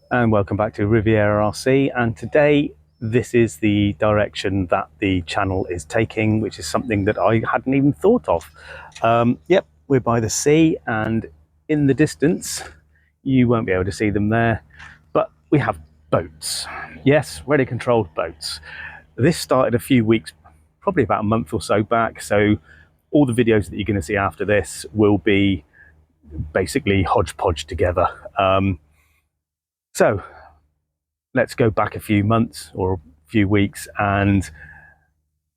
And welcome back to Riviera RC, and today this is the direction that the channel is taking, which is something that I hadn't even thought of. Yep, we're by the sea, and in the distance you won't be able to see them there, but we have boats. Yes, ready controlled boats. This started a few weeks, probably about a month or so back, so all the videos that you're going to see after this will be basically hodgepodge together. So let's go back a few months or a few weeks, and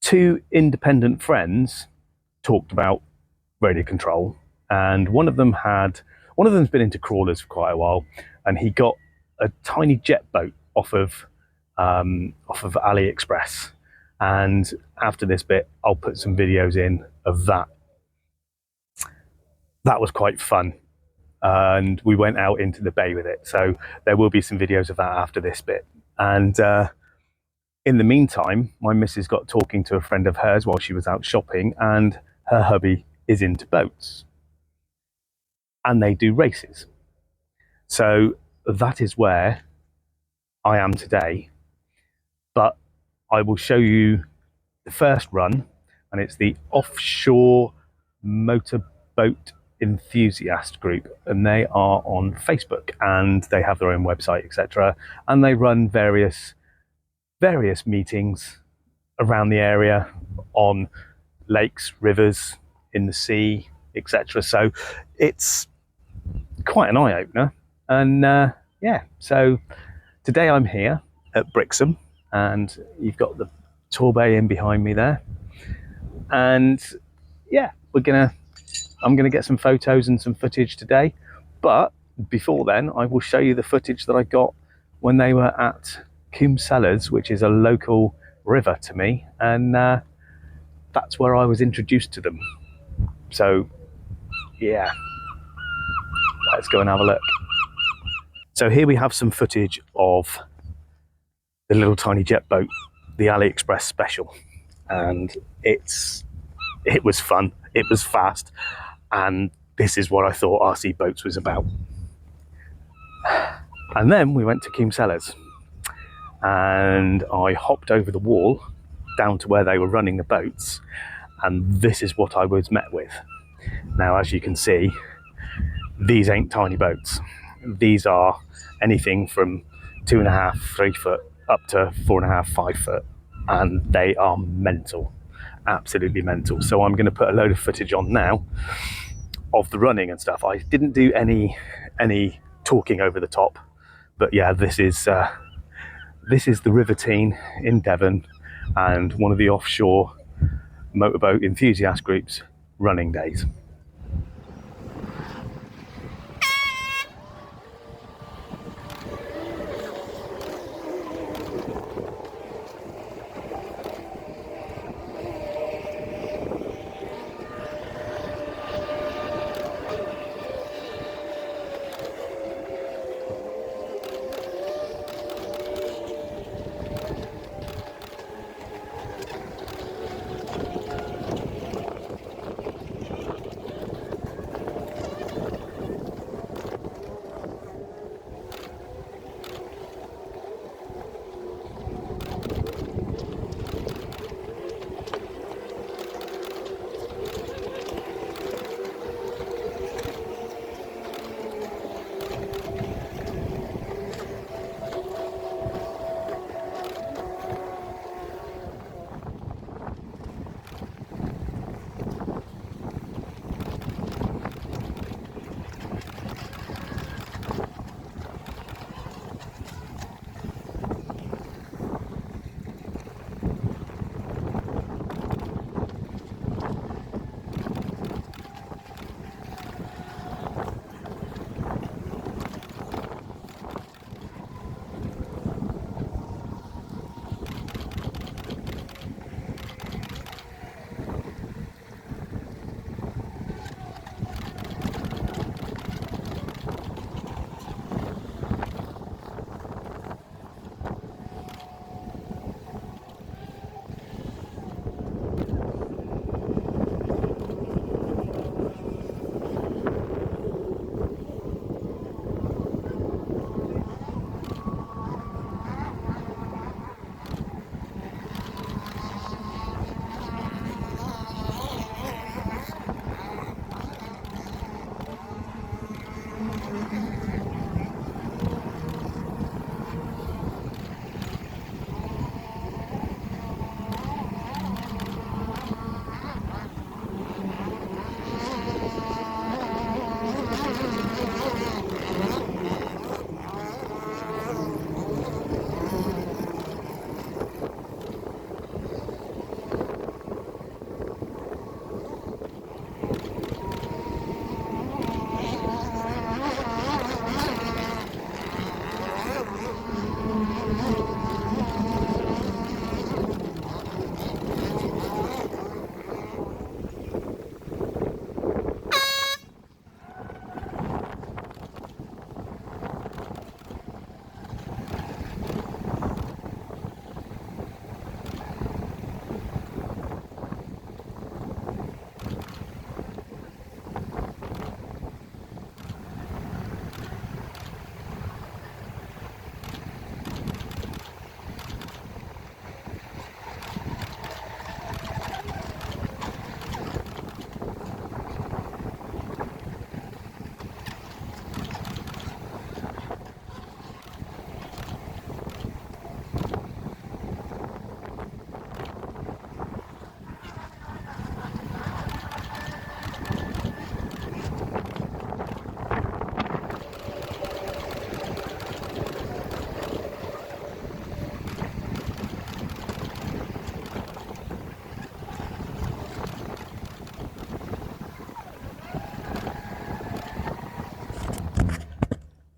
two independent friends talked about radio control, and one of them's been into crawlers for quite a while, and he got a tiny jet boat off of AliExpress. And after this bit, I'll put some videos in of that. That was quite fun. And we went out into the bay with it. So there will be some videos of that after this bit. And in the meantime, my missus got talking to a friend of hers while she was out shopping, and her hubby is into boats. And they do races. So that is where I am today. But I will show you the first run, and it's the Offshore Motorboat Enthusiast group, and they are on Facebook, and they have their own website, etc. And they run various meetings around the area, on lakes, rivers, in the sea, etc. So it's quite an eye-opener. And yeah, so today I'm here at Brixham, and you've got the Torbay in behind me there. And yeah, I'm gonna get some photos and some footage today. But before then, I will show you the footage that I got when they were at Combe Cellars, which is a local river to me, and that's where I was introduced to them. So yeah, let's go and have a look. So here we have some footage of the little tiny jet boat, the AliExpress special, and it was fun, it was fast, and this is what I thought RC Boats was about. And then we went to Combe Cellars, and I hopped over the wall down to where they were running the boats, and this is what I was met with. Now, as you can see, these ain't tiny boats. These are anything from 2.5, 3 foot up to 4.5, 5 foot, and they are mental, absolutely mental. So I'm going to put a load of footage on now of the running and stuff. I didn't do any talking over the top, but yeah, this is the Rivertine in Devon, and one of the Offshore Motorboat Enthusiast group's running days.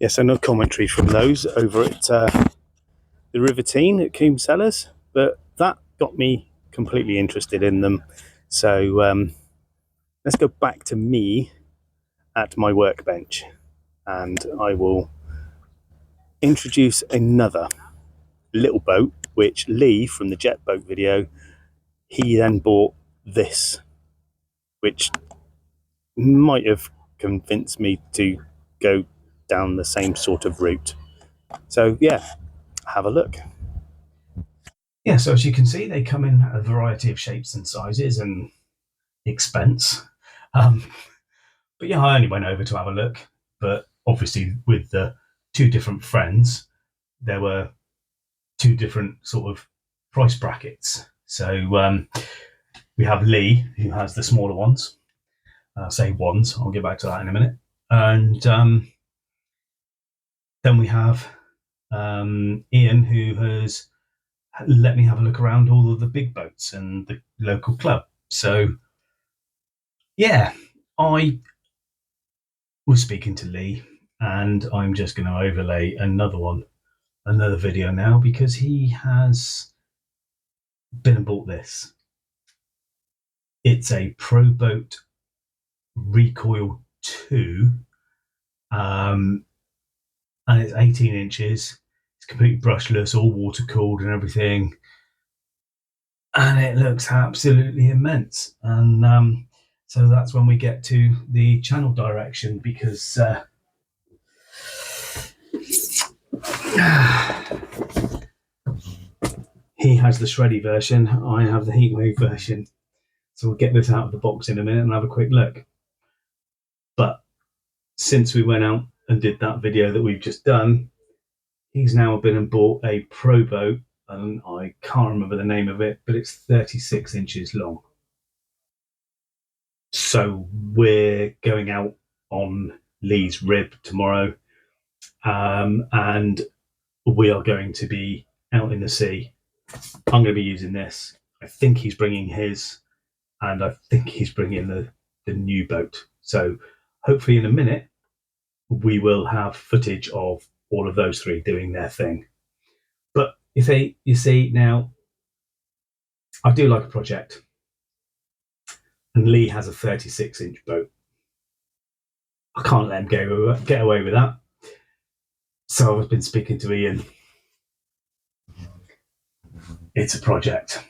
Yeah, so no commentary from those over at the Rivertine at Coombe Cellars, but that got me completely interested in them. So let's go back to me at my workbench, and I will introduce another little boat, which Lee from the jet boat video, he then bought this, which might have convinced me to go down the same sort of route. So yeah, have a look. Yeah, so as you can see, they come in a variety of shapes and sizes and expense. But yeah, I only went over to have a look, but obviously with the two different friends, there were two different sort of price brackets. So we have Lee, who has the smaller ones. Say wands, I'll get back to that in a minute. And then we have Ian, who has let me have a look around all of the big boats and the local club. So yeah, I was speaking to Lee, and I'm just going to overlay another video now, because he has been and bought this. It's a Pro Boat Recoil 2, and it's 18 inches. It's completely brushless, all water cooled and everything, and it looks absolutely immense. And so that's when we get to the channel direction, because he has the shreddy version, I have the heatwave version. So we'll get this out of the box in a minute and have a quick look. But since we went out and did that video that we've just done, he's now been and bought a Pro Boat, and I can't remember the name of it, but it's 36 inches long. So we're going out on Lee's rib tomorrow, and we are going to be out in the sea. I'm going to be using this. I think he's bringing his, and I think he's bringing the new boat. So hopefully in a minute, we will have footage of all of those three doing their thing. But you see now, I do like a project, and Lee has a 36-inch boat. I can't let him get away with that. So I've been speaking to Ian. It's a project.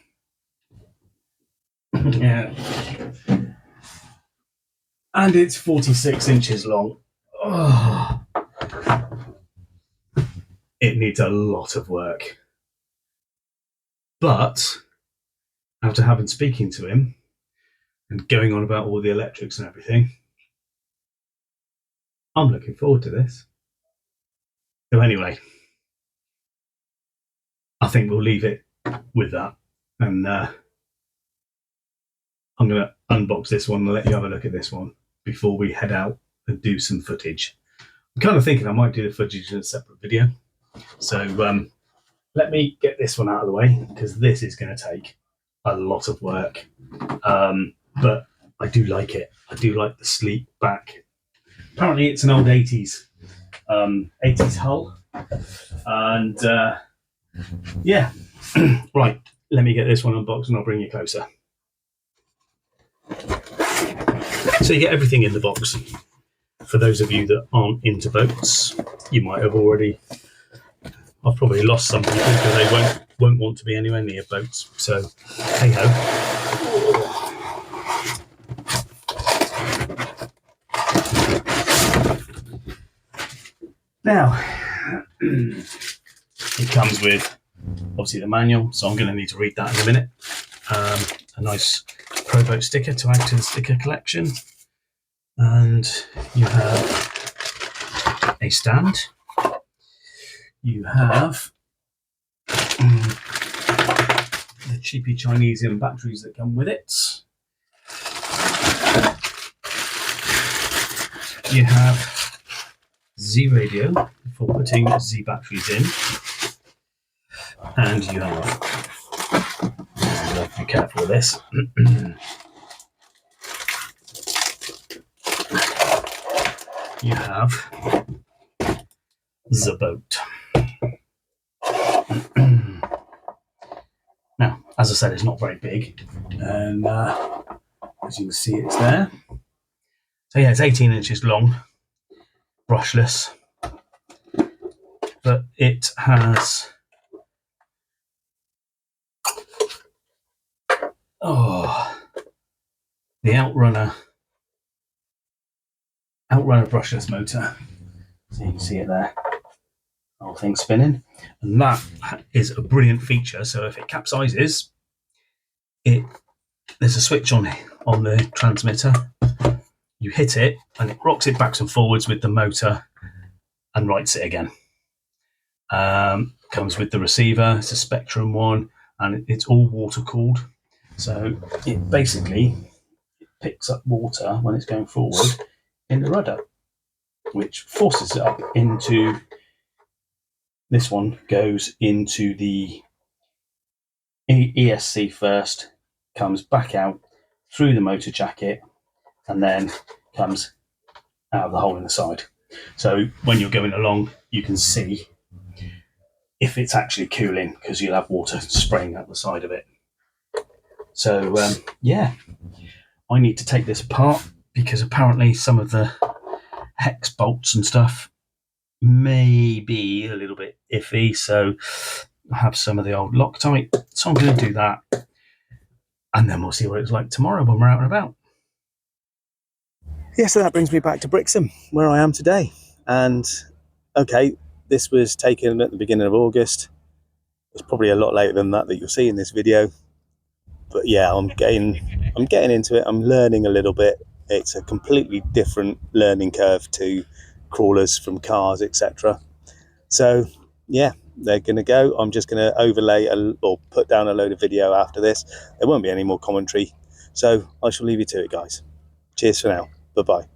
Yeah. And it's 46 inches long. Oh. It needs a lot of work. But after having speaking to him and going on about all the electrics and everything, I'm looking forward to this. So anyway, I think we'll leave it with that, and I'm going to unbox this one and let you have a look at this one before we head out and do some footage. I'm kind of thinking I might do the footage in a separate video. So let me get this one out of the way, because this is going to take a lot of work. But I do like it. I do like the sleek back. Apparently it's an old 80s hull. And yeah. Right, let me get this one unboxed and I'll bring you closer. So you get everything in the box. For those of you that aren't into boats, you might have already... I've probably lost some people because they won't want to be anywhere near boats. So, hey ho. Now, it comes with obviously the manual, so I'm going to need to read that in a minute. A nice Pro Boat sticker to add to the sticker collection, and you have a stand. You have the cheapy Chinesian batteries that come with it. You have Z radio for putting Z batteries in, and you have, you have to be careful with this. You have the boat. Now, as I said, it's not very big, and as you can see, it's there. So yeah, it's 18 inches long, brushless, but it has the Outrunner brushless motor. So you can see it there, the whole thing spinning, and that is a brilliant feature. So if it capsizes, there's a switch on the transmitter. You hit it, and it rocks it backwards and forwards with the motor, and rights it again. Comes with the receiver. It's a Spectrum one, and it's all water cooled. So it basically picks up water when it's going forward in the rudder, which forces it up into, this one goes into the ESC first, comes back out through the motor jacket, and then comes out of the hole in the side. So when you're going along, you can see if it's actually cooling, because you'll have water spraying out the side of it. So yeah, I need to take this apart, because apparently some of the hex bolts and stuff may be a little bit iffy, so I have some of the old Loctite, so I'm going to do that, and then we'll see what it's like tomorrow when we're out and about. Yeah, so that brings me back to Brixham, where I am today. And okay, this was taken at the beginning of August. It's probably a lot later than that you'll see in this video. But yeah, I'm getting into it. I'm learning a little bit. It's a completely different learning curve to crawlers from cars, etc. So yeah, they're going to go. I'm just going to overlay or put down a load of video after this. There won't be any more commentary. So I shall leave you to it, guys. Cheers for now. Bye-bye.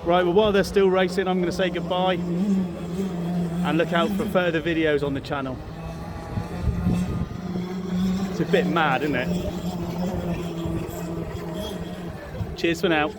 Right, well, while they're still racing, I'm going to say goodbye and look out for further videos on the channel. It's a bit mad, isn't it? Cheers for now.